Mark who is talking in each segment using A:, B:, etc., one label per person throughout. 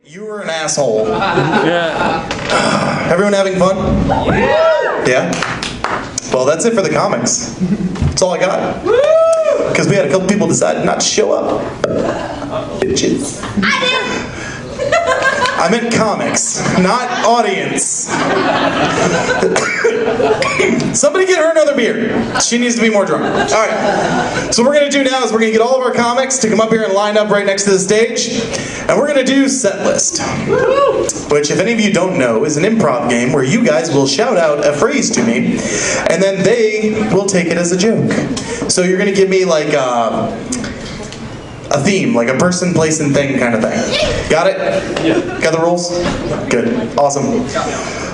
A: You were an asshole.
B: Yeah.
A: Everyone having fun? Yeah? Well, that's it for the comics. That's all I got. Because we had a couple people decide not to show up. Bitches. I meant comics, not audience. Somebody get her another beer. She needs to be more drunk. All right. So what we're going to do now is we're going to get all of our comics to come up here and line up right next to the stage. And we're going to do Set List. Which, if any of you don't know, is an improv game where you guys will shout out a phrase to me. And then they will take it as a joke. So you're going to give me like a theme, like a person, place, and thing kind of thing. Got it? Yeah. Got the rules? Good. Awesome.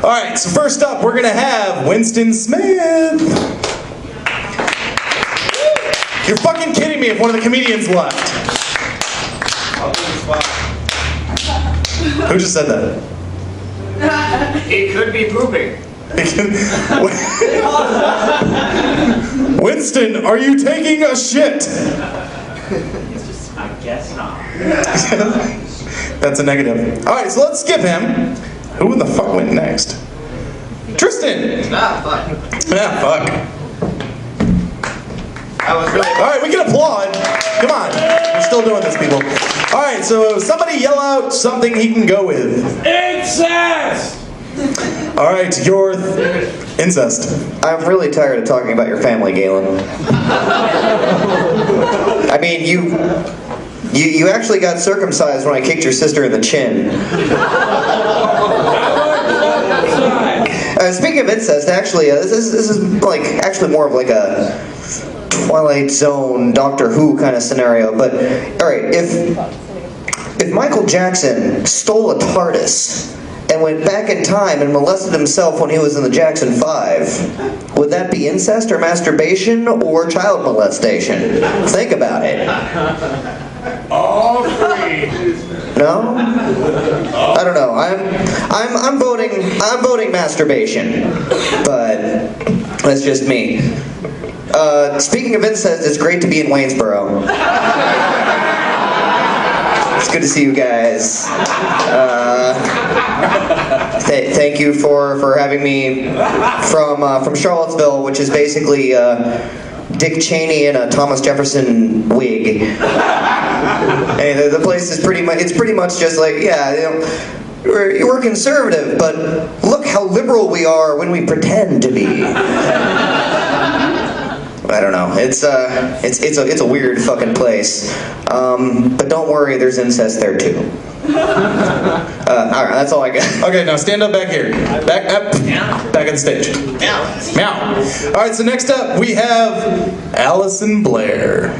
A: All right, so first up, we're going to have Winston Smith. You're fucking kidding me if one of the comedians left. Who just said that?
C: He could be pooping.
A: Winston, are you taking a shit?
C: I guess not.
A: That's a negative. Alright, so let's skip him. Who the fuck went next? Tristan!
C: Ah, fuck.
A: Ah, fuck.
C: That was really...
A: Alright, we can applaud. Come on. We're still doing this, people. Alright, so somebody yell out something he can go with.
B: Incest!
A: Alright, your incest.
D: I'm really tired of talking about your family, Galen. I mean, you actually got circumcised when I kicked your sister in the chin. Speaking of incest, actually, this is like actually more of like a Twilight Zone, Doctor Who kind of scenario. But all right, if Michael Jackson stole a TARDIS and went back in time and molested himself when he was in the Jackson 5, would that be incest or masturbation or child molestation? Think about it.
B: All three.
D: No? I don't know. I'm voting masturbation. But that's just me. Speaking of incest, it's great to be in Waynesboro. It's good to see you guys. Thank you for having me from Charlottesville, which is basically Dick Cheney in a Thomas Jefferson wig. And the place is pretty much just like, yeah, you know, we're conservative, but look how liberal we are when we pretend to be. I don't know. It's a weird fucking place. But don't worry, there's incest there too. Alright, that's all I got.
A: Okay, now stand up back here. Back up. Back on the stage.
C: Meow.
A: Meow. Alright, so next up we have Allison Blair.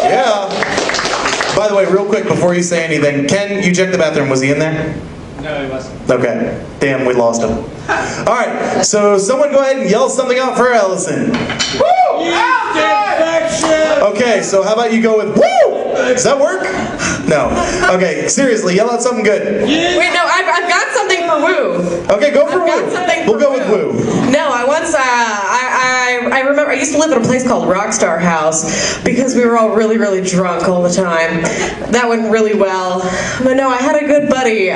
A: Yeah. By the way, real quick before you say anything, Ken, you checked the bathroom. Was he in there?
C: No, he wasn't.
A: Okay. Damn, we lost him. Alright, so someone go ahead and yell something out for Allison.
B: Woo! Infection!
A: Okay, so how about you go with woo? Does that work? No. Okay, seriously, yell out something good.
E: Wait, no, I've got something for woo.
A: Okay, go for
E: I've got
A: woo.
E: something
A: We'll
E: for
A: go with woo.
E: No, I once, I remember, I used to live in a place called Rockstar House because we were all really, really drunk all the time. That went really well. But no, I had a good buddy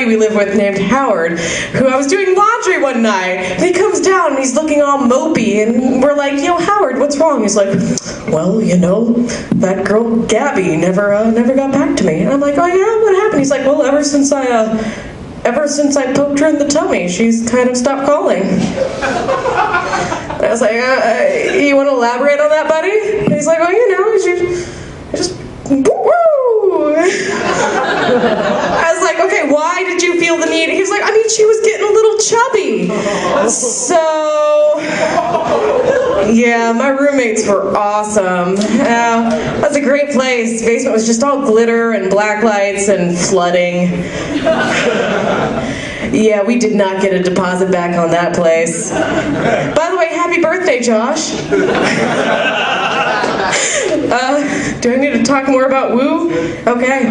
E: we lived with named Howard, who I was doing laundry one night, and he comes down and he's looking all mopey, and we're like, yo, Howard, what's wrong? He's like, well, you know, that girl Gabby never got back to me. And I'm like, oh yeah, what happened? He's like, well, ever since I poked her in the tummy, she's kind of stopped calling. And I was like, you want to elaborate on that, buddy? And he's like, well, you know, I just woo. I was like, okay, why did you feel the need? He was like, I mean, she was getting a little chubby. So, yeah, my roommates were awesome. That was a great place. The basement was just all glitter and black lights and flooding. Yeah, we did not get a deposit back on that place. By the way, happy birthday, Josh. Do I need to talk more about woo? Okay.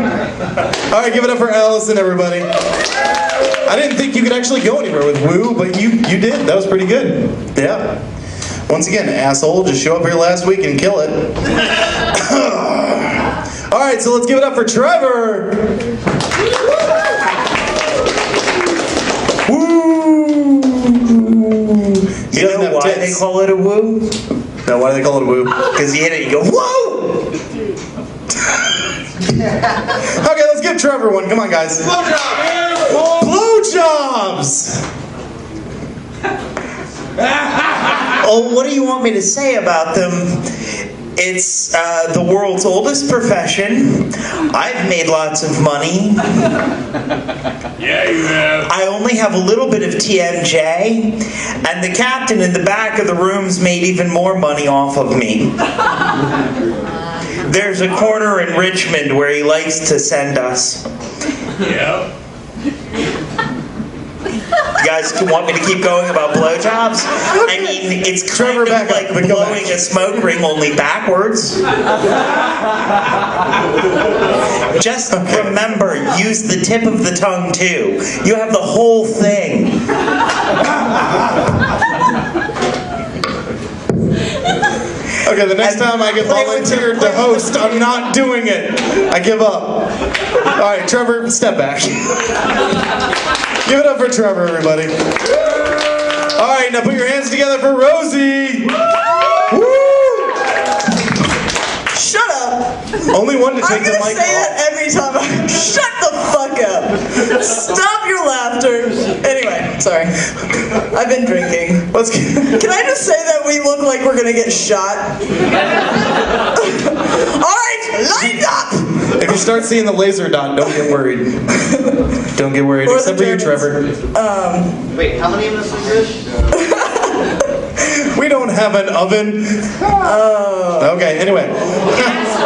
A: Alright, give it up for Allison, everybody. I didn't think you could actually go anywhere with woo, but you did. That was pretty good. Yeah. Once again, asshole, just show up here last week and kill it. All right, so let's give it up for Trevor. Woo!
D: You know why they call it a woo?
A: No, why do they call it a woo?
D: Because you hit it, you go, whoa!
A: Okay, let's give Trevor one. Come on, guys. Blowjobs!
D: Oh, what do you want me to say about them? It's the world's oldest profession. I've made lots of money.
B: Yeah, you have.
D: I only have a little bit of TMJ, and the captain in the back of the room's made even more money off of me. There's a corner in Richmond where he likes to send us.
B: Yep.
D: You guys want me to keep going about blowjobs? I mean, it's kind
A: Trevor,
D: of
A: back up,
D: like
A: but go
D: blowing
A: back.
D: a smoke ring, only backwards. Just remember, use the tip of the tongue too. You have the whole thing.
A: Okay, the next time I get volunteered to host, I'm not doing it. I give up. All right, Trevor, step back. Give it up for Trevor, everybody. All right, now put your hands together for Rosie. Woo!
E: Shut up.
A: Only one to
E: I'm
A: take the
E: gonna
A: mic
E: say
A: off.
E: that every time. Shut the fuck up. Stop your laughter. Anyway, sorry. I've been drinking.
A: Let's get...
E: Can I just say that we look like we're gonna get shot? All right, line up.
A: If you start seeing the laser dot, don't get worried. Don't get worried,
E: Or
A: except
E: the
A: for you, Trevor.
C: Wait, how many of us is this?
A: We don't have an oven. Okay, anyway.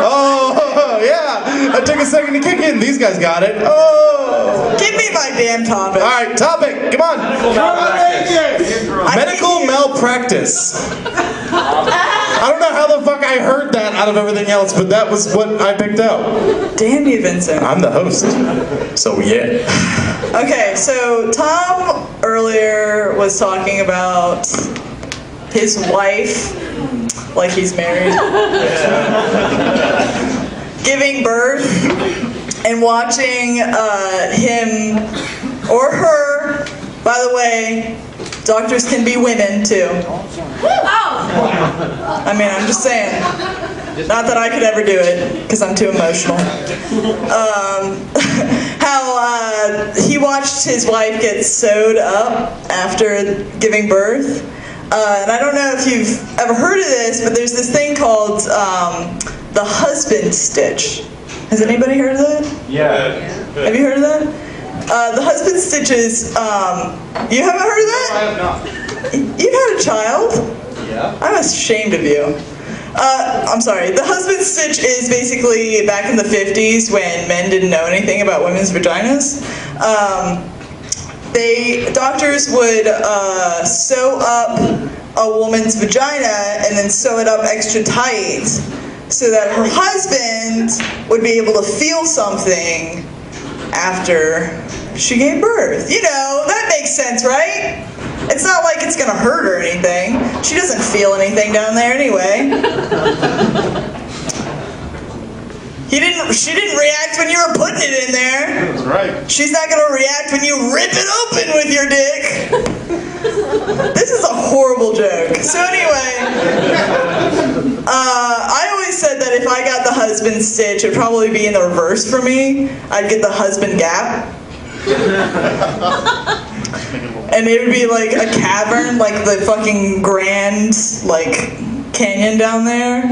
A: Oh, yeah. It took a second to kick in. These guys got it. Oh.
E: Give me my damn topic.
A: All right, topic. Come on. Medical malpractice. I don't know how the fuck I heard that out of everything else, but that was what I picked out.
E: Damn you, Vincent.
A: I'm the host. So, yeah.
E: Okay, so Tom earlier was talking about his wife, like he's married, giving birth and watching him or her. By the way, doctors can be women too. I mean, I'm just saying. Not that I could ever do it, because I'm too emotional. How he watched his wife get sewed up after giving birth. And I don't know if you've ever heard of this, but there's this thing called the husband stitch. Has anybody heard of that?
C: Yeah.
E: Have you heard of that? The husband stitches, you haven't heard of that?
C: I have not.
E: You've had a child?
C: Yeah.
E: I'm ashamed of you. I'm sorry. The husband stitch is basically back in the 50s when men didn't know anything about women's vaginas. Doctors would sew up a woman's vagina and then sew it up extra tight so that her husband would be able to feel something after she gave birth. You know, that makes sense, right? It's not like it's gonna hurt or anything. She doesn't feel anything down there anyway. She didn't react when you were putting it in there.
A: That's right.
E: She's not gonna react when you rip it open with your dick. This is a horrible joke. So anyway, I always said that if I got the husband stitch, it'd probably be in the reverse for me. I'd get the husband gap. And it would be like a cavern, like the fucking Grand, like, Canyon down there.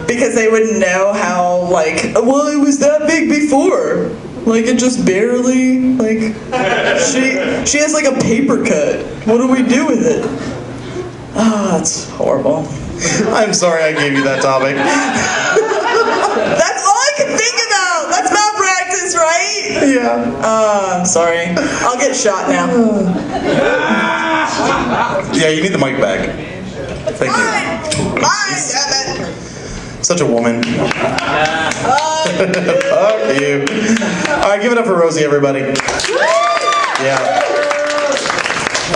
E: Because they wouldn't know how, like, well, it was that big before. Like, it just barely, like, she has, like, a paper cut. What do we do with it? Oh, that's horrible.
A: I'm sorry I gave you that topic.
E: That's all I can think about. That's malpractice, right?
A: Yeah.
E: I'm sorry. I'll get shot now.
A: Yeah, you need the mic back. Thank you.
E: Bye, damn it.
A: Such a woman. Fuck you. All right, give it up for Rosie, everybody. Yeah.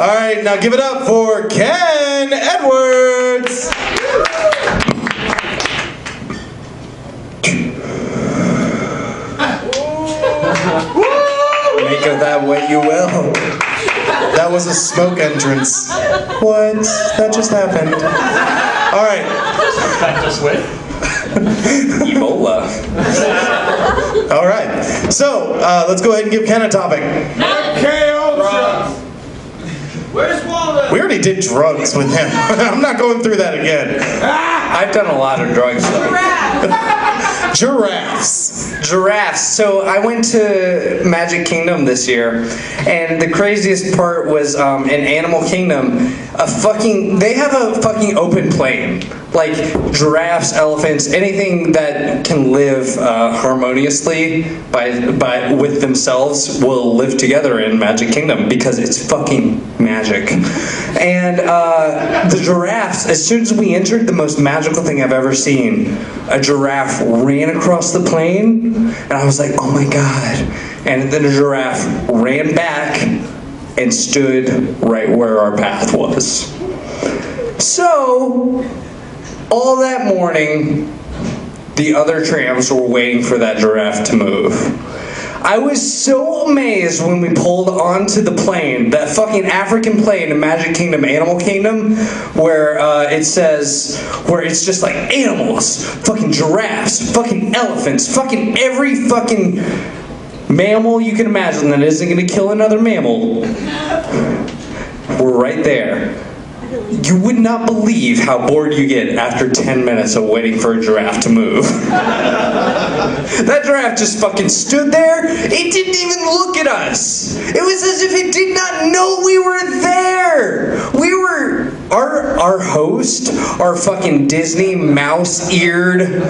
A: All right, now give it up for Ken Edwards.
F: Make of that what you will.
A: That was a smoke entrance. What? That just happened. All right.
B: That just went.
F: Ebola.
A: All right. So let's go ahead and give Ken a topic.
B: Where's Waldo?
A: We already did drugs with him. I'm not going through that again.
F: I've done a lot of drugs though.
A: Giraffes.
F: Giraffes. So I went to Magic Kingdom this year, and the craziest part was in Animal Kingdom, they have a fucking open plain. Like giraffes, elephants, anything that can live harmoniously with themselves will live together in Magic Kingdom because it's fucking magic. And the giraffes, as soon as we entered, the most magical thing I've ever seen, a giraffe ran across the plain, and I was like, oh my god. And then a giraffe ran back and stood right where our path was. So, all that morning, the other trams were waiting for that giraffe to move. I was so amazed when we pulled onto the plane, that fucking African plane in Magic Kingdom, Animal Kingdom, where it's just like animals, fucking giraffes, fucking elephants, fucking every fucking mammal you can imagine that isn't gonna kill another mammal. We're right there. You would not believe how bored you get after 10 minutes of waiting for a giraffe to move. That giraffe just fucking stood there. It didn't even look at us. It was as if it did not know we were there. Our host, our fucking Disney mouse-eared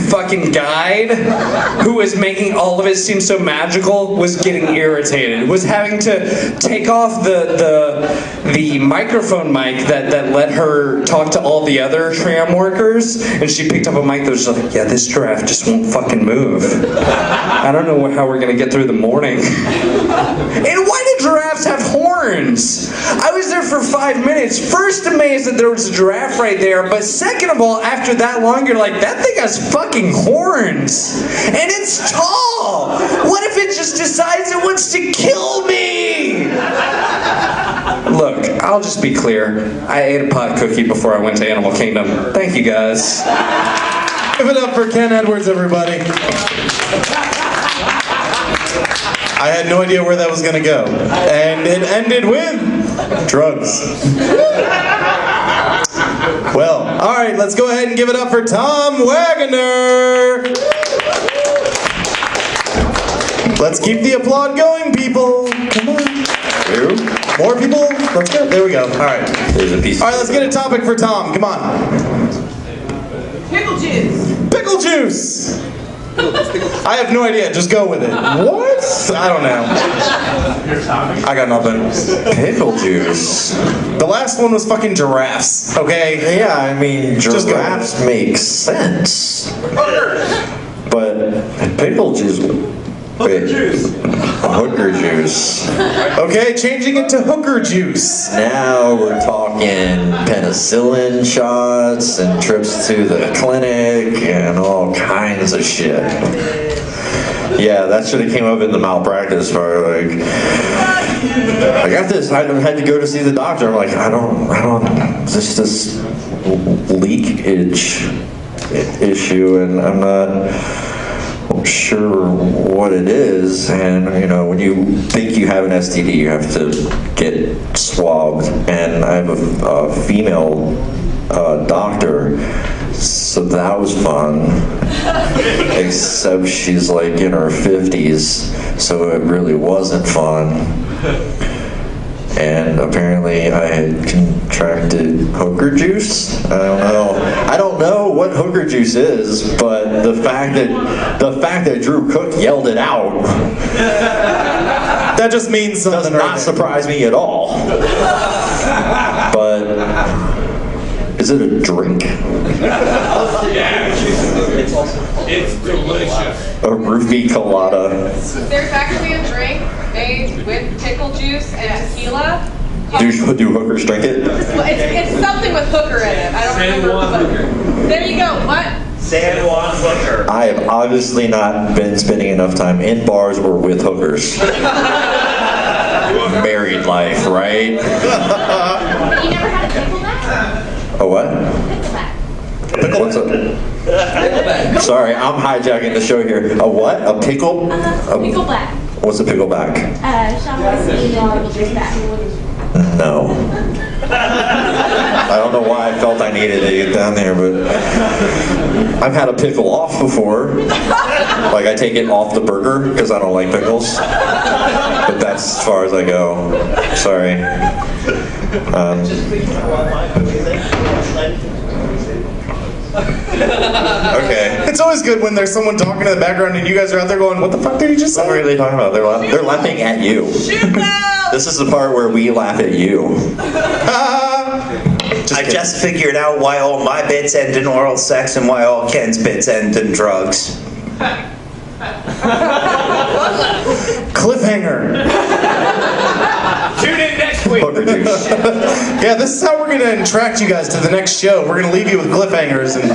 F: fucking guide, who was making all of it seem so magical, was getting irritated. Was having to take off the microphone mic that let her talk to all the other tram workers, and she picked up a mic that was just like, yeah, this giraffe just won't fucking move. I don't know how we're gonna get through the morning. And why do giraffes have horns? I was there for 5 minutes. First amazed that there was a giraffe right there, but second of all, after that long, you're like, that thing has fucking horns. And it's tall. What if it just decides it wants to kill me? Look, I'll just be clear. I ate a pot cookie before I went to Animal Kingdom. Thank you guys.
A: Give it up for Ken Edwards, everybody. I had no idea where that was going to go. And it ended with drugs. Well, all right, let's go ahead and give it up for Tom Wagoner. Let's keep the applaud going, people. Come on. More people? Let's go. There we go. All right.
F: There's a piece.
A: All right, let's get a topic for Tom. Come on.
E: Pickle juice.
A: Pickle juice. I have no idea. Just go with it. What? I don't know. I got nothing.
F: Pickle juice.
A: The last one was fucking giraffes. Okay.
G: Yeah, I mean,
A: Just go.
G: giraffes make sense. But pickle juice. Wait, hooker juice.
A: Okay, changing it to hooker juice.
G: Now we're talking penicillin shots and trips to the clinic and all kinds of shit. Yeah, that should have came up in the malpractice part. Like, I got this. I had to go to see the doctor. I'm like, I don't. This leakage issue, and I'm not sure what it is. And you know, when you think you have an STD, you have to get swabbed. And I have a female doctor, so that was fun. Except she's like in her 50s, so it really wasn't fun. And apparently I had contracted hooker juice. I don't know what hooker juice is, but the fact that Drew Cook yelled it out,
A: that just means something.
G: Does not surprise me at all. But is it a drink?
B: It's delicious.
G: A roofie colada.
H: There's actually a drink made with pickle juice and tequila.
G: Do hookers drink it?
H: It's something with hooker in it. I don't remember. But there you go. What?
C: San Juan Hooker.
G: I have obviously not been spending enough time in bars or with hookers. Married life, right?
H: But you never had a pickleback?
G: A what?
H: Pickleback.
G: What's a... Sorry, I'm hijacking the show here. A what? A pickle?
H: Pickleback.
G: What's a pickleback?
H: Sean wants to eat pickle juice back.
G: No. I don't know why I felt I needed to get down there, but I've had a pickle off before. Like I take it off the burger because I don't like pickles. But that's as far as I go. Sorry. Okay.
A: It's always good when there's someone talking in the background and you guys are out there going, what the fuck did he just
G: What
A: say?
G: are they talking about? They're laughing at you. This is the part where we laugh at you.
C: I just figured out why all my bits end in oral sex and why all Ken's bits end in drugs.
A: Cliffhanger.
B: Tune in next week.
G: Hooker juice.
A: Yeah, this is how we're gonna entract you guys to the next show. We're gonna leave you with cliffhangers, and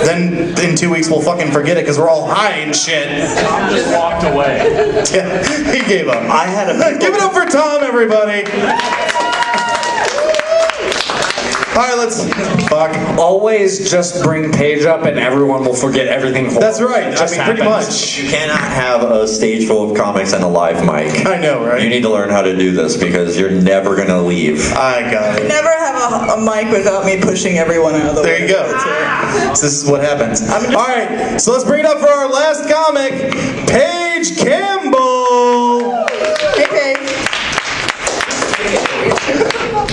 A: then in 2 weeks we'll fucking forget it because we're all high and shit.
B: Tom just walked away.
A: Yeah, he gave up.
C: I had a
A: Give it up for Tom, everybody. All right, let's. Fuck.
F: Always just bring Paige up and everyone will forget everything horrible.
A: That's right. I
F: Just
A: mean, pretty
F: happens.
A: much.
G: You cannot have a stage full of comics and a live mic.
A: I know, right?
G: You need to learn how to do this because you're never gonna leave.
A: I got it.
I: Never have a mic without me pushing everyone out of the way.
A: There you go. So this is what happens. All right, so let's bring it up for our last comic, Paige Campbell.
I: Hey, Paige.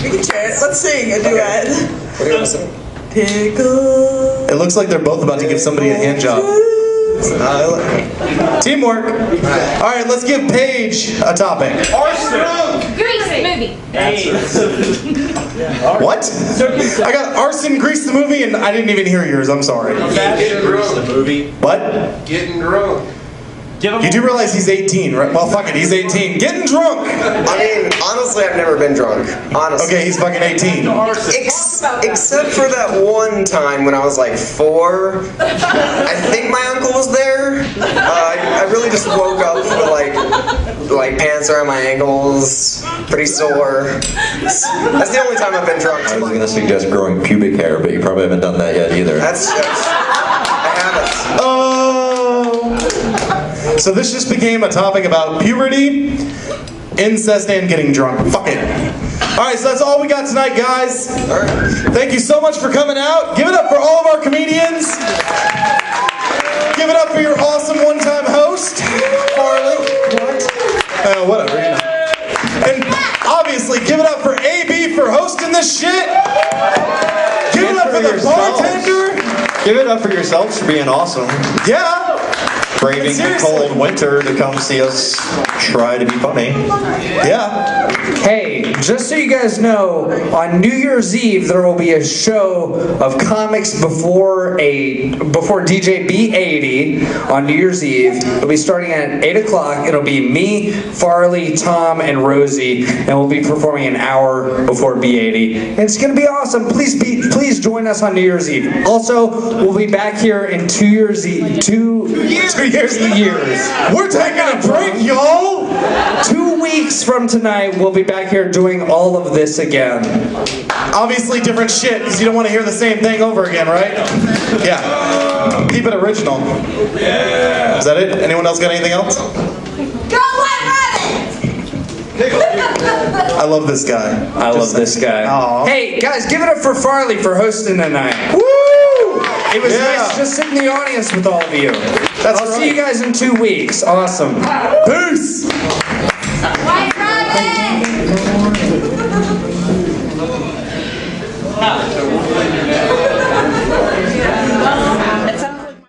I: We can share it. Let's sing a duet. Pickle.
A: It looks like they're both about to give somebody a hand job. Teamwork. All right, let's give Paige a topic.
H: Grease movie.
A: What? I got arson, grease the movie, and I didn't even hear yours. I'm sorry.
C: Getting drunk. The movie.
A: What?
B: Getting drunk.
A: You do realize he's 18, right? Well, fuck it, he's 18. Getting drunk.
J: I mean, honestly, I've never been drunk. Honestly.
A: Okay, he's fucking 18.
J: Except for that one time when I was like 4. I think my uncle was there. I really just woke up with like pants around my ankles, pretty sore. That's the only time I've been drunk.
G: I was gonna suggest growing pubic hair, but you probably haven't done that yet either.
J: I haven't.
A: Oh. So this just became a topic about puberty, incest, and getting drunk. Fuck it. All right, so that's all we got tonight, guys. Thank you so much for coming out. Give it up for all of our comedians. Give it up for your awesome one-time host, Farley. What? Whatever, you know. And obviously, give it up for AB for hosting this shit. Give it up for the bartender.
G: Give it up for yourselves for being awesome.
A: Yeah.
G: Braving the cold winter to come see us try to be funny.
A: Yeah.
F: Hey, just so you guys know, on New Year's Eve there will be a show of comics before DJ B80 on New Year's Eve. It'll be starting at 8 o'clock. It'll be me, Farley, Tom, and Rosie, and we'll be performing an hour before B80. And it's gonna be awesome. Please join us on New Year's Eve. Also, we'll be back here in 2 years. 2 years.
A: We're taking a break, y'all.
F: 2 weeks from tonight, we'll be back here doing all of this again.
A: Obviously different shit, because you don't want to hear the same thing over again, right? Yeah. Keep it original. Yeah. Is that it? Anyone else got anything else?
H: Go White Rabbit!
A: I love this guy.
F: I love this guy.
A: Aw.
F: Hey, guys, give it up for Farley for hosting tonight.
A: Woo!
F: It was
A: Yeah.
F: nice to just sit in the audience with all of you.
A: That's
F: I'll
A: right.
F: see you guys in 2 weeks. Awesome.
A: Peace!
H: White Rabbit!